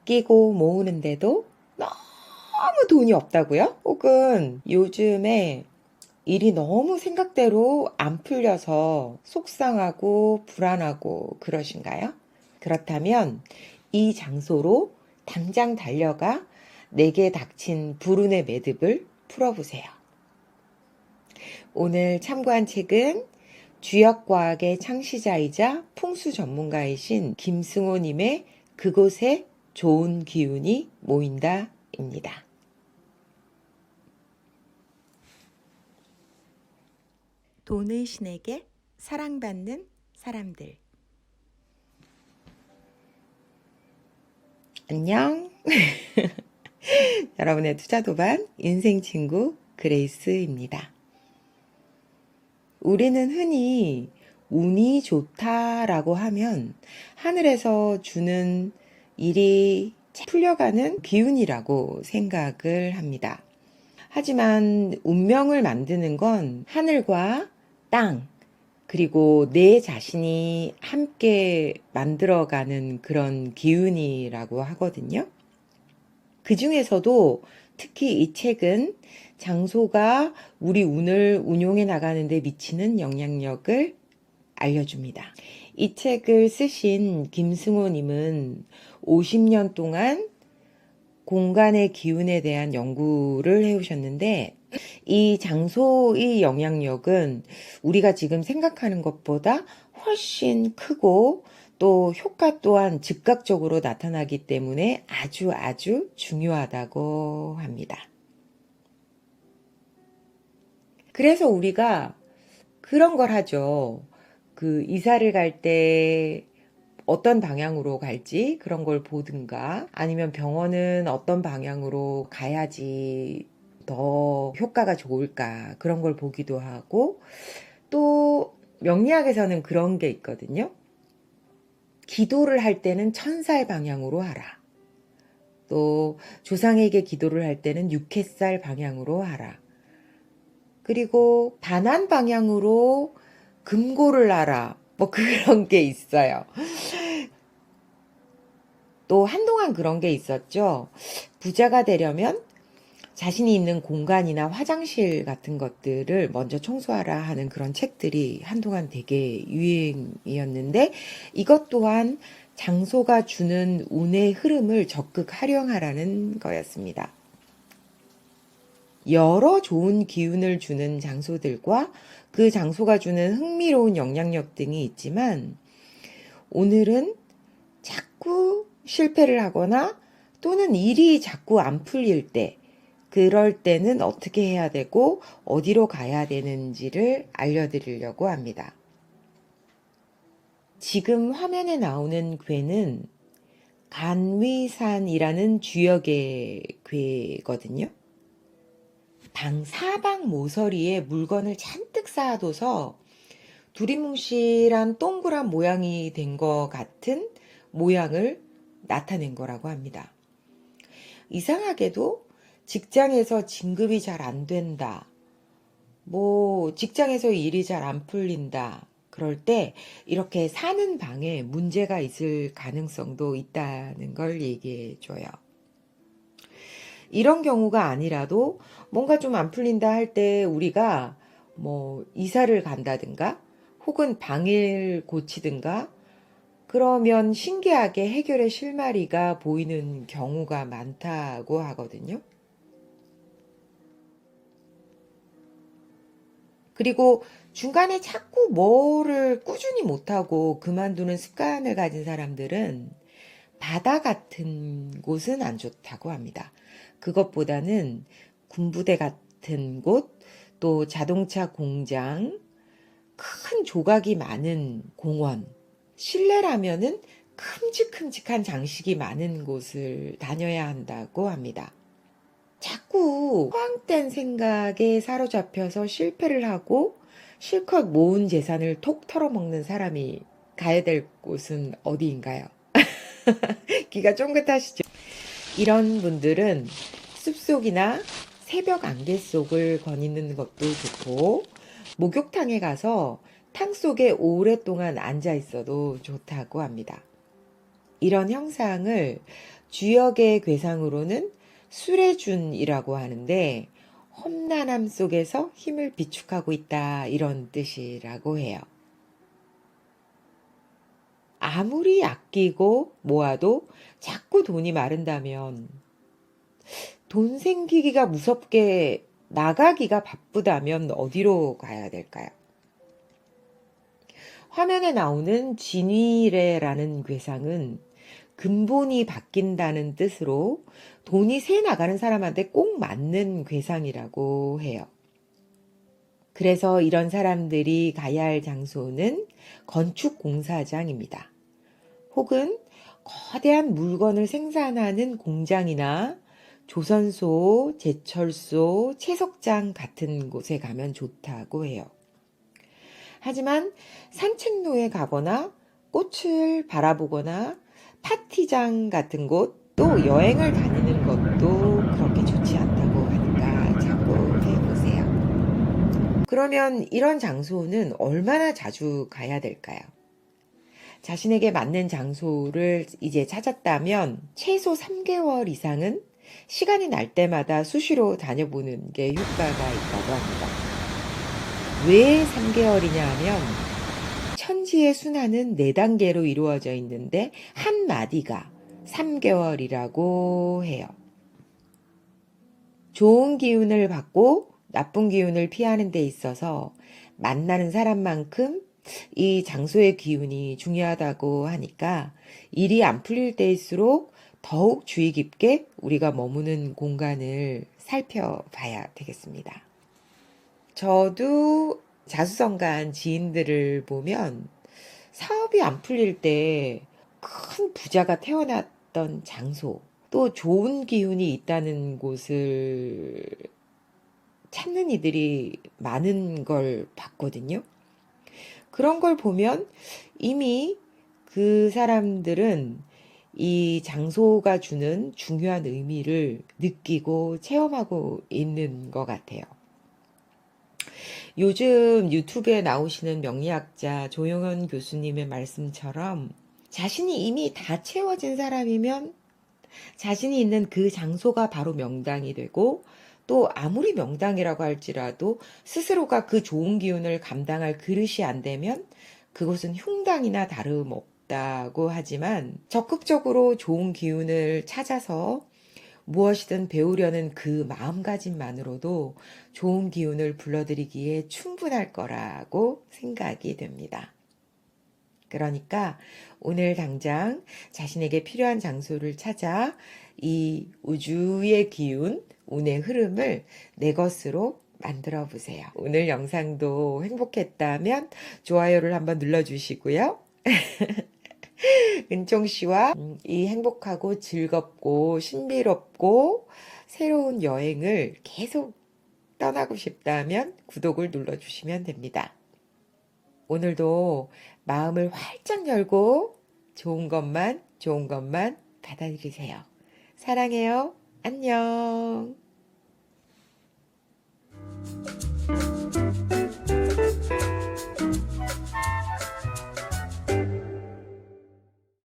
아끼고 모으는데도 너무 돈이 없다고요? 혹은 요즘에 일이 너무 생각대로 안 풀려서 속상하고 불안하고 그러신가요? 그렇다면 이 장소로 당장 달려가 내게 닥친 불운의 매듭을 풀어보세요. 오늘 참고한 책은 주역과학의 창시자이자 풍수 전문가이신 김승호님의 그곳에 좋은 기운이 모인다 입니다. 돈의 신에게 사랑받는 사람들. 안녕. 여러분의 투자 도반 인생 친구 그레이스입니다. 우리는 흔히 운이 좋다라고 하면 하늘에서 주는 일이 풀려가는 기운이라고 생각을 합니다. 하지만 운명을 만드는 건 하늘과 땅, 그리고 내 자신이 함께 만들어가는 그런 기운이라고 하거든요. 그 중에서도 특히 이 책은 장소가 우리 운을 운용해 나가는 데 미치는 영향력을 알려줍니다. 이 책을 쓰신 김승호님은 50년 동안 공간의 기운에 대한 연구를 해오셨는데 이 장소의 영향력은 우리가 지금 생각하는 것보다 훨씬 크고 또 효과 또한 즉각적으로 나타나기 때문에 아주 중요하다고 합니다. 그래서 우리가 그런 걸 하죠. 그 이사를 갈 때 어떤 방향으로 갈지 그런 걸 보든가 아니면 병원은 어떤 방향으로 가야지 더 효과가 좋을까 그런 걸 보기도 하고 또 명리학에서는 그런 게 있거든요. 기도를 할 때는 천살 방향으로 하라. 또 조상에게 기도를 할 때는 육햇살 방향으로 하라. 그리고 반환 방향으로 금고를 하라. 뭐 그런 게 있어요. 또 한동안 그런 게 있었죠. 부자가 되려면 자신이 있는 공간이나 화장실 같은 것들을 먼저 청소하라 하는 그런 책들이 한동안 되게 유행이었는데 이것 또한 장소가 주는 운의 흐름을 적극 활용하라는 거였습니다. 여러 좋은 기운을 주는 장소들과 그 장소가 주는 흥미로운 영향력 등이 있지만 오늘은 자꾸 실패를 하거나 또는 일이 자꾸 안 풀릴 때 그럴 때는 어떻게 해야 되고 어디로 가야 되는지를 알려드리려고 합니다. 지금 화면에 나오는 궤는 간위산이라는 주역의 궤거든요. 방 사방 모서리에 물건을 잔뜩 쌓아둬서 두리뭉실한 동그란 모양이 된 것 같은 모양을 나타낸 거라고 합니다. 이상하게도 직장에서 진급이 잘 안 된다. 직장에서 일이 잘 안 풀린다. 그럴 때 이렇게 사는 방에 문제가 있을 가능성도 있다는 걸 얘기해 줘요. 이런 경우가 아니라도 뭔가 좀 안 풀린다 할 때 우리가 이사를 간다든가 혹은 방을 고치든가 그러면 신기하게 해결의 실마리가 보이는 경우가 많다고 하거든요. 그리고 중간에 자꾸 뭐를 꾸준히 못하고 그만두는 습관을 가진 사람들은 바다 같은 곳은 안 좋다고 합니다. 그것보다는 군부대 같은 곳, 또 자동차 공장, 큰 조각이 많은 공원, 실내라면은 큼직큼직한 장식이 많은 곳을 다녀야 한다고 합니다. 자꾸 허황된 생각에 사로잡혀서 실패를 하고 실컷 모은 재산을 톡 털어먹는 사람이 가야 될 곳은 어디인가요? 귀가 쫑긋하시죠? 이런 분들은 숲속이나 새벽 안개 속을 거니는 것도 좋고 목욕탕에 가서 탕 속에 오랫동안 앉아 있어도 좋다고 합니다. 이런 형상을 주역의 괴상으로는 수레준이라고 하는데 험난함 속에서 힘을 비축하고 있다 이런 뜻이라고 해요. 아무리 아끼고 모아도 자꾸 돈이 마른다면 돈 생기기가 무섭게 나가기가 바쁘다면 어디로 가야 될까요? 화면에 나오는 진위래라는 괴상은 근본이 바뀐다는 뜻으로 돈이 새 나가는 사람한테 꼭 맞는 괴상이라고 해요. 그래서 이런 사람들이 가야 할 장소는 건축공사장입니다. 혹은 거대한 물건을 생산하는 공장이나 조선소, 제철소, 채석장 같은 곳에 가면 좋다고 해요. 하지만 산책로에 가거나 꽃을 바라보거나 파티장 같은 곳, 또 여행을 다니는 것도 그렇게 좋지 않다고 하니까 참고해 보세요. 그러면 이런 장소는 얼마나 자주 가야 될까요? 자신에게 맞는 장소를 이제 찾았다면 최소 3개월 이상은 시간이 날 때마다 수시로 다녀보는 게 효과가 있다고 합니다. 왜 3개월이냐 하면 천지의 순환은 4단계로 이루어져 있는데 한 마디가 3개월이라고 해요. 좋은 기운을 받고 나쁜 기운을 피하는 데 있어서 만나는 사람만큼 이 장소의 기운이 중요하다고 하니까 일이 안 풀릴 때일수록 더욱 주의 깊게 우리가 머무는 공간을 살펴봐야 되겠습니다. 저도 자수성가한 지인들을 보면 사업이 안 풀릴 때 큰 부자가 태어났던 장소, 또 좋은 기운이 있다는 곳을 찾는 이들이 많은 걸 봤거든요. 그런 걸 보면 이미 그 사람들은 이 장소가 주는 중요한 의미를 느끼고 체험하고 있는 것 같아요. 요즘 유튜브에 나오시는 명리학자 조용현 교수님의 말씀처럼 자신이 이미 다 채워진 사람이면 자신이 있는 그 장소가 바로 명당이 되고, 또 아무리 명당이라고 할지라도 스스로가 그 좋은 기운을 감당할 그릇이 안 되면 그것은 흉당이나 다름없다고 하지만, 적극적으로 좋은 기운을 찾아서 무엇이든 배우려는 그 마음가짐만으로도 좋은 기운을 불러들이기에 충분할 거라고 생각이 됩니다. 그러니까 오늘 당장 자신에게 필요한 장소를 찾아 이 우주의 기운, 운의 흐름을 내 것으로 만들어 보세요. 오늘 영상도 행복했다면 좋아요를 한번 눌러주시고요. 은총 씨와 이 행복하고 즐겁고 신비롭고 새로운 여행을 계속 떠나고 싶다면 구독을 눌러주시면 됩니다. 오늘도 마음을 활짝 열고 좋은 것만 받아들이세요. 사랑해요. 안녕.